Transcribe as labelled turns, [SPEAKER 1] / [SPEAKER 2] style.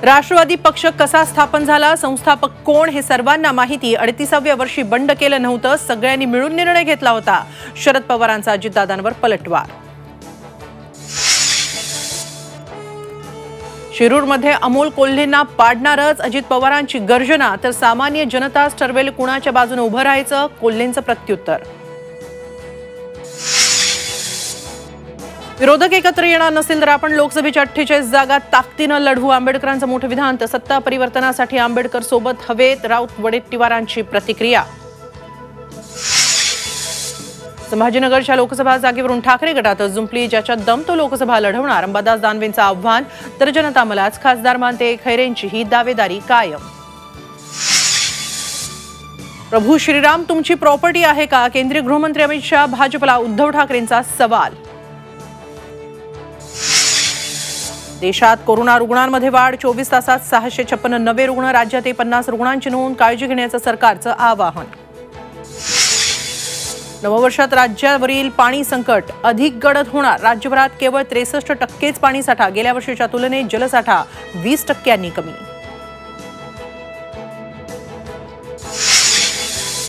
[SPEAKER 1] राष्ट्रवादी पक्ष कसा स्थापन झाला, संस्थापक कोण हे सर्वांना माहिती. 38व्या वर्षी बंड केलं नव्हतं, सगळ्यांनी मिळून निर्णय घेतला होता. शरद पवारांचा अजितदादांवर पलटवार. शिरूरमध्ये अमोल कोल्हेंना पाडणारच, अजित पवारांची गर्जना. तर सामान्य जनताच ठरवेल कुणाच्या बाजूने उभं राहायचं, कोल्हेंचं प्रत्युत्तर. विरोधक एकत्र येणार नसेल तर आपण लोकसभेच्या 48 जागा ताकदीनं लढवू. आंबेडकरांचं मोठं विधान. तर सत्ता परिवर्तनासाठी आंबेडकर सोबत हवेत, राऊत वडेट्टीवारांची प्रतिक्रिया. संभाजीनगरच्या लोकसभा जागेवरून ठाकरे गटात जुंपली. ज्याच्या दम तो लोकसभा लढवणार, अंबादास दानवेंचं आव्हान. तर जनता मलाच खासदार मानते, खैरेंची ही दावेदारी कायम. प्रभू श्रीराम तुमची प्रॉपर्टी आहे का, केंद्रीय गृहमंत्री अमित शहा भाजपला उद्धव ठाकरेंचा सवाल. देशात कोरोना रुग्णांमध्ये वाढ. 24 तासात 656 नवे रुग्ण. राज्यात 50 रुग्णांची नोंद. काळजी घेण्याचं सरकारचं आवाहन. नववर्षात राज्यावरील पाणी संकट अधिक गडद होणार. राज्यभरात केवळ 63% पाणीसाठा. गेल्या वर्षीच्या तुलनेत जलसाठा 20% कमी.